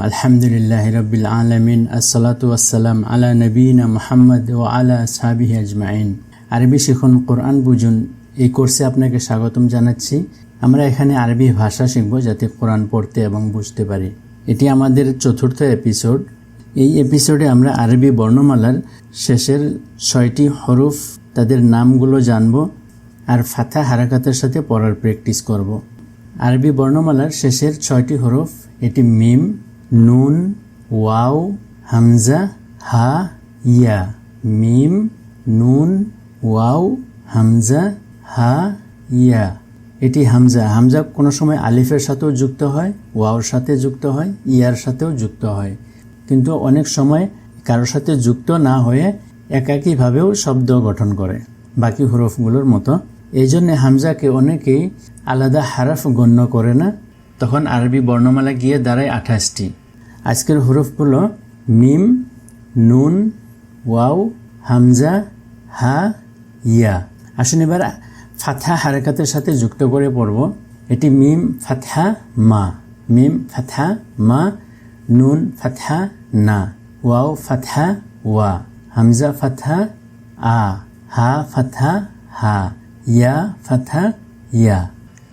আলহামদুলিল্লাহি রাব্বিল আলামিন আসসালাতু ওয়াসসালাম আলা নবিয়িনা মুহাম্মদ ওয়া আলা আসহাবিহি আজমাইন। আরবি শিখুন কোরআন বুঝুন এই কোর্সে আপনাকে স্বাগতম জানাচ্ছি। আমরা এখানে আরবি ভাষা শিখব যাতে কোরআন পড়তে এবং বুঝতে পারি। এটি আমাদের চতুর্থ এপিসোড। এই এপিসোডে আমরা আরবি বর্ণমালার শেষের 6টি হরফ তাদের নামগুলো জানব আর ফাথা হারাকাতের সাথে পড়ার প্র্যাকটিস করব। আরবি বর্ণমালার শেষের 6টি হরফ এটি মিম, নুন, ওয়াও, হামজা, হা, ইয়া। মিম, নুন, ওয়াও, হামজা, হা, ইয়া। এটি হামজা। হামজা কোনো সময় আলিফের সাথেও যুক্ত হয়, ওয়াওর সাথে যুক্ত হয়, ইয়ার সাথেও যুক্ত হয়, কিন্তু অনেক সময় কারোর সাথে যুক্ত না হয়ে একাকীভাবেও শব্দ গঠন করে বাকি হরফগুলোর মতো। এই জন্যে হামজাকে অনেকেই আলাদা হারফ গণ্য করে না। তখন আরবি বর্ণমালা গিয়ে দাঁড়ায় 28টি। আজকের হরফগুলো মিম, নুন, ওয়াও, হামজা, হা, ইয়া। আসুন এবার ফাথা হারকাতের সাথে যুক্ত করে পড়ব। এটি মিম ফাথা মা, মিম ফাথা মা, নুন ফাথা না, ওয়াও ফাথা ওয়া, হামজা ফাথা আ, হা ফাথা হা, ইয়া ফাথা ইয়া।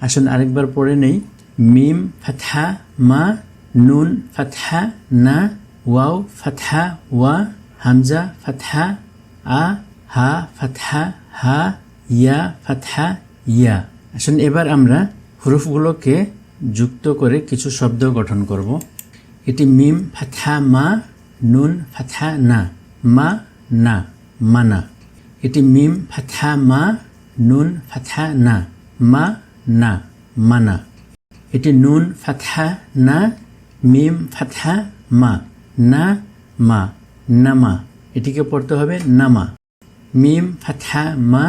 আসুন আরেকবার পড়ে নেই। মিম ফাথা মা, নুন ফাথা না, ওয়াও ফাথা ওয়া, হামজা ফাথা আ, হা ফাথা হা, ইয়া ফাথা ইয়া। আসুন এবার আমরা হরফগুলোকে যুক্ত করে কিছু শব্দ গঠন করব। এটি মিম ফাথা মা, নুন ফাথা না, মা না, মানা। এটি মিম ফাথা মা, নুন ফাথা না, মা না, মানা। এটি নুন ফাথা না, মিম ফাথা মা, না মা, নামা। এটিকে পড়তে হবে নামা। মিম ফাথা মা,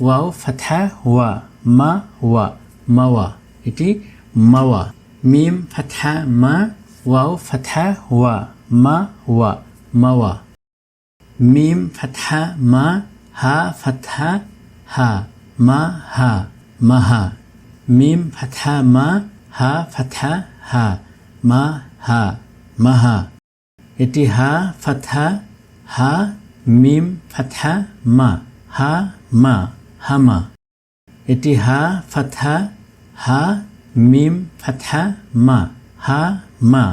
ওয়াও ফাথা ওয়া, মা ওয়া, মাওয়া। এটি মাওয়া। মিম ফাথা মা, ওয়াও ফাথা ওয়া, মা ওয়া, মাওয়া। মিম ফাথা মা, হা ফাথা হা, মা হা, মাহা। মিম ফাথা মা, হা ফাথা হা, মা হা, মাহা। এটি হা ফাথা হা, মিম ফাথা মা, হা মা, হামা। এটি হা ফাথা হা, মিম ফাথা মা, হা মা,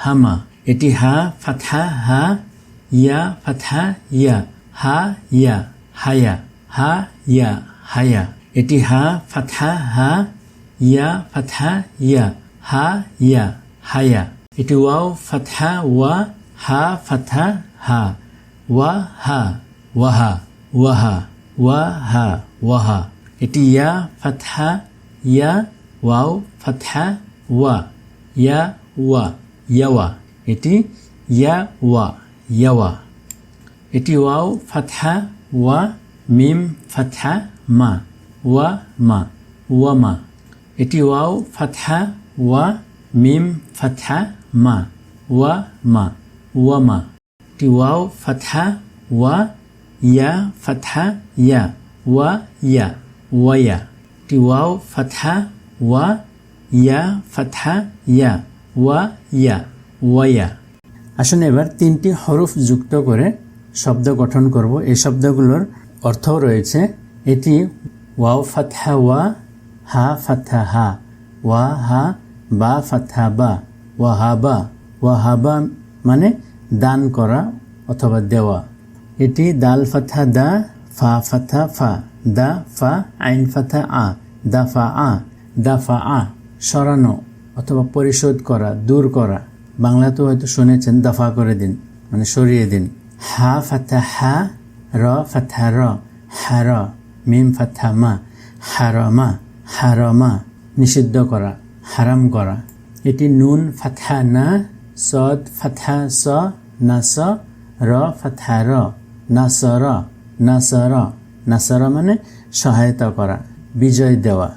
হামা। এটি হা ফাথা হা, ইয়া ফাথা ইয়া, হা ইয়া, হায়া, হা ইয়া, হায়া। এটি হা ফাথা হা, ইয়া ফাথা ইয়া, হা ইয়া, হায়া। এটি ওয়াও ফাথা ওয়া, হা ফাথা হা, ওয়া হা, ওয়াহা, ওয়াহা, ওয়া হা, ওয়াহা। এটি ইয়া ফাথা ইয়া, ওয়াও ফাথা ওয়া, ইয়া ওয়া, ইয়াওয়া। এটি ইয়া ওয়া, ইয়াওয়া। এটি ওয়াও ফাথা ওয়া, মিম ফাথা মা, ওয়া মা, ওয়ামা। এটি ওয়াও ফাথা ওয়া, মিম ফাথা মা, ওয়া মা, ওয়ামা। এটি ওয়াও ফাথা ওয়া, ইয়া ফাথা ইয়া, ওয়া ইয়া, ওয়াইয়া। এটি ওয়াও ফাথা ওয়া, ইয়া ফাথা ইয়া, ওয়া ইয়া, ওয়াইয়া। আসুন এবার 3টি হরফ যুক্ত করে শব্দ গঠন করব। এই শব্দগুলোর অর্থ রয়েছে। এটি ওয়াও ফাথা ওয়া, হা ফাথা হা, ওয়া হা, বা ফাথা বা, ওয়াহাবা। ওয়াহাবা মানে দান করা অথবা দেওয়া। এটি দাল ফাথা দা, ফা ফাথা ফা, দা ফা, আইন ফাথা আ, দাফা আ, দাফা আ। সরানো অথবা পরিশোধ করা, দূর করা। বাংলাতেও হয়তো শুনেছেন দফা করে দিন মানে সরিয়ে দিন। হা ফাথা হা, র ফাথা র, হার। মিম ফাথা মা, হারমা, হারমা। নিষিদ্ধ করা, হারাম করা। এটি নুন ফাথা না, সদ ফাথা স, নাস, র ফাথা র, নাসর, নাসর। নাসর মানে সহায়তা করা, বিজয় দেওয়া।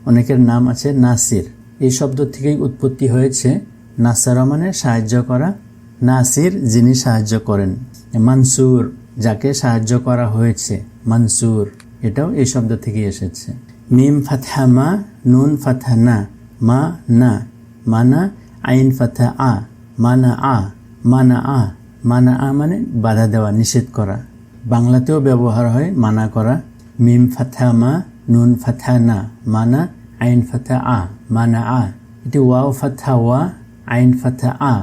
অনেকের নাম আছে নাসির। এই শব্দ থেকেই উৎপত্তি হয়েছে। নাসর মানে সাহায্য করা, নাসির যিনি সাহায্য করেন। মানসুর যাকে সাহায্য করা হয়েছে, মানসুর এটাও এই শব্দ থেকে এসেছে। মিম ফাথা মা, নুন ফাথা না, মা না, মানা, আইন ফাথা আ, মানাআ মানাআ মানাআ মানে বাধা দেওয়া, নিষেধ করা। বাংলাতেও ব্যবহার হয় মানা করা। মিম ফাথা মা, নুন ফাথা না, মানা, আইন ফাথা আ, মানাআ। এটি ওয়াও ফাথা ওয়া, আইন ফাথা আ,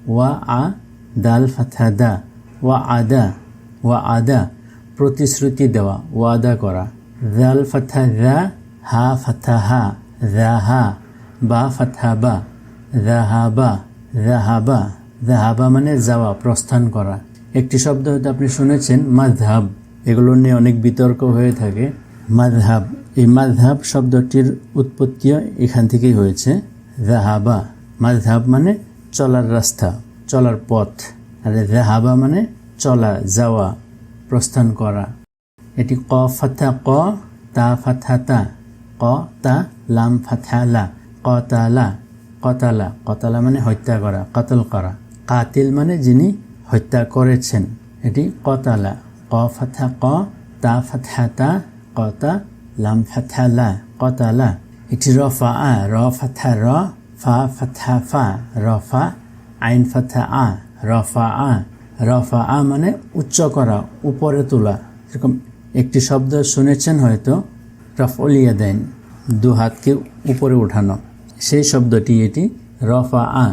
ওয়া আ, দাল ফাথা দা, ওয়া আদা, ওয়া আদা প্রতিশ্রুতি দেওয়া, ওয়াদা করা। দাল ফাথা দা, হা ফাথা হা, যাহা, বা ফাথা বা, যাহাবা, যাহাবা। যাহাবা মানে যাওয়া, প্রস্থান করা। একটি শব্দ হয়তো আপনি শুনেছেন মাযহাব, এগুলো নিয়ে অনেক বিতর্ক হয়ে থাকে। মাযহাব, এই মাযহাব শব্দটির উৎপত্তিও এখান থেকেই হয়েছে। যাহাবা, মাযহাব মানে চলার রাস্তা, চলার পথ। আর যাহাবা মানে চলা, যাওয়া, প্রস্থান করা। এটি ক ফাথা ক, তা ফাথা তা, ক তা, লাম ফাথা লা, কতালা, কতালা। কতালা মানে হত্যা করা, কতল করা। কাতিল মানে যিনি হত্যা করেছেন, এটি কতালা। ক ফাথা ক, তা ফাথা তা, কতা, লাম ফাথা লা, কতালা। এটি রফা আ, র ফাথা র, ফা ফাথা ফা, রফা, আইন ফাথা আ, রফা আ। রফা আ মানে উচ্চ করা, উপরে তোলা। এরকম একটি শব্দ শুনেছেন হয়তো, রফউল ইয়াদাইন, দু হাতকে উপরে উঠানো। সেই শব্দটি এটি রফা আ।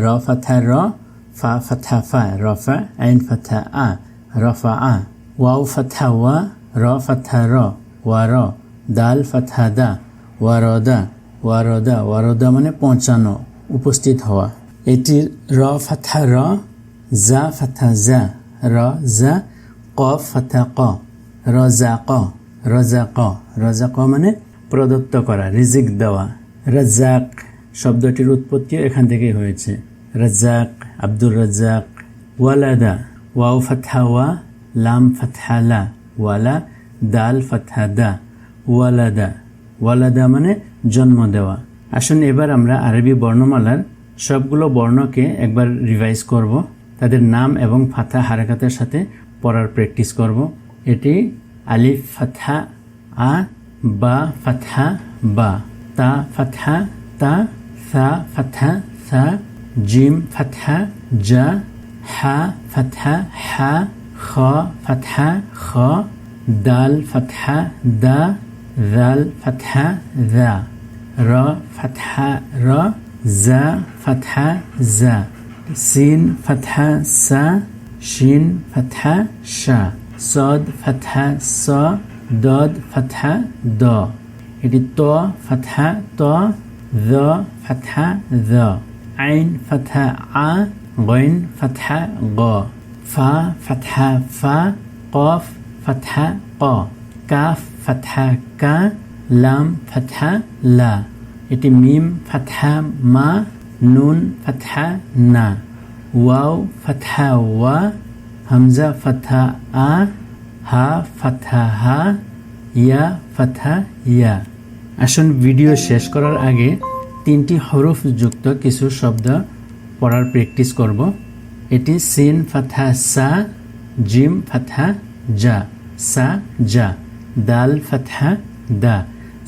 র ফাথা র, ফা ফাথা ফা, রফা, আইন ফাথা আ, রফা আ। ওয়াও ফাথা ওয়া, র ফাথা র, ওয়ার, দাল ফাথা দা, ওয়ারদা, ওয়ারদা। ওয়ারদা মানে পৌঁছানো, উপস্থিত হওয়া। এটির র ফাথা র, জা ফাথা জা, র জা, কফ ফাথা ক, রজাক, রজাক। রজাক মানে প্রদত্ত করা, রিজিক দেওয়া। রাজ্জাক শব্দটির উৎপত্তিও এখান থেকেই হয়েছে। রাজ্জাক, আব্দুর রাজ্জাক। ওয়ালাদা, ওয়াও ফাথা ওয়া, লাম ফাথা লা, ওয়ালা, দাল ফাথা দা, ওয়ালাদা। ওয়ালাদা মানে জন্ম দেওয়া। আসুন এবার আমরা আরবি বর্ণমালার সবগুলো বর্ণকে একবার রিভাইজ করব, তাদের নাম এবং ফাথা হারাকাতের সাথে পড়ার প্র্যাকটিস করব। এটি আলিফ ফাথা আ, বা ফাথা বা, তা ফাথা তা, সা ফাথা সা, জিম ফাথা জা, হা ফাথা হা, খ ফাথা খ, দাল ফাথা দা, জাল ফাথা জা, র ফাথা র, জা ফাথা জা, সিন ফাথা সা, শিন ফাথা শা, সদ ফাথা স, দদ ফাথা দ। এটি ত ফাথা ত, য ফাথা য, আইন ফাথা আ, গইন ফাথা গ, ফা ফাথা ফা, কফ ফাথা ক, কাফ ফাথা কা, লাম ফাথা লা। এটি মিম ফাথা মা, নুন ফাথা না, ওয়াও ফাথা ওয়া, হামজা ফাথা আ, হা ফাথা হা, ইয়া ফাথা ইয়া। আসুন ভিডিও শেষ করার আগে 3টি হরফ যুক্ত কিছু শব্দ পড়ার প্র্যাকটিস করব। এটি সিন ফাথা সা, জিম ফাথা জা, সা জা, দাল ফাথা দা,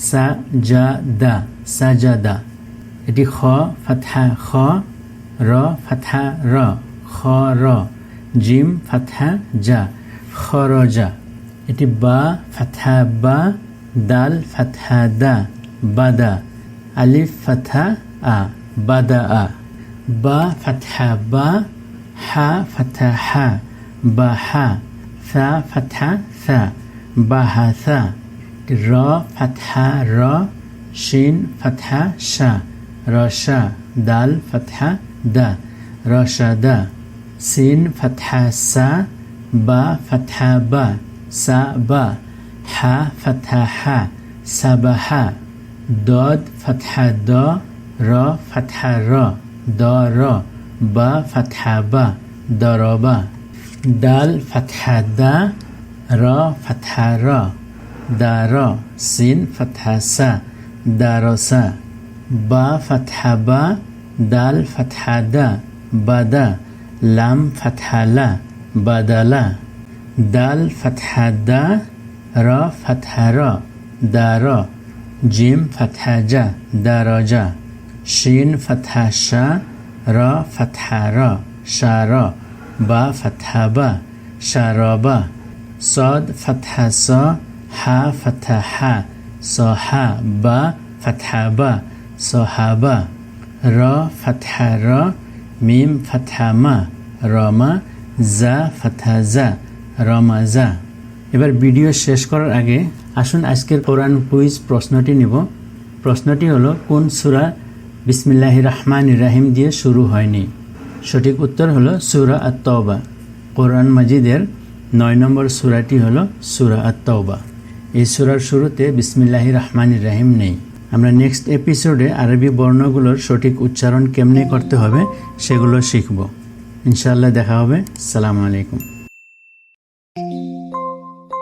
সা জা দা, সাজাদা। এটি খ ফাথা খ, র ফাথা র, খ র, জিম ফাথা জা, খরজা। এটি বা ফাথা বা, দাল ফাথা দা, বাদা, আলিফ ফাথা আ, বাদা আ। বা ফাথা বা, হা ফাথা হা, বাহা, সা ফাথা সা, বাহাসা। র ফাথা র, শিন ফাথা শা, রসা, দাল ফাথা দা, রসাদা। সিন ফাথা সা, বা ফাথা বা, সা বা, হা ফাথা হা, সাবাহা। দদ ফাথা দ, র ফাথা র, দ র, বা ফাথা বা, দরবা। দাল ফাথা দা, র ফাথা র, দার। সিন ফাথা সা, দারসা। বা ফাথা বা, দাল ফাথা দা, বাদা, লাম ফাথা লা, বাদালা। দাল ফাথা দা, র ফাথা র, দার। জিম ফাথা জা, দারজা। শিন ফাথা শা, র ফাতহা র শার বা ফাতহা বা শারবা সদ ফাতহা স হা ফাতহা হা সহা বা ফাতহা বা সহাবা র ফাতহা র মিম ফাতহা মা রমা জা ফাতহা জা রমাজা। এবার ভিডিও শেষ করার আগে আসুন আজকের কোরআন কুইজ প্রশ্নটি নিব। প্রশ্নটি হলো কোন সূরা বিসমিল্লাহির রহমানির রহিম দিয়ে শুরু হয়নি? সঠিক উত্তর হলো সূরা আত-তাওবা। কোরআন মাজিদের 9 নম্বর সূরাটি হলো সূরা আত-তাওবা। এই সূরার শুরুতে বিসমিল্লাহির রহমানির রহিম নেই। আমরা নেক্সট এপিসোডে আরবি বর্ণগুলোর সঠিক উচ্চারণ কেমনে করতে হবে সেগুলো শিখব। ইনশাআল্লাহ দেখা হবে। আসসালামু আলাইকুম।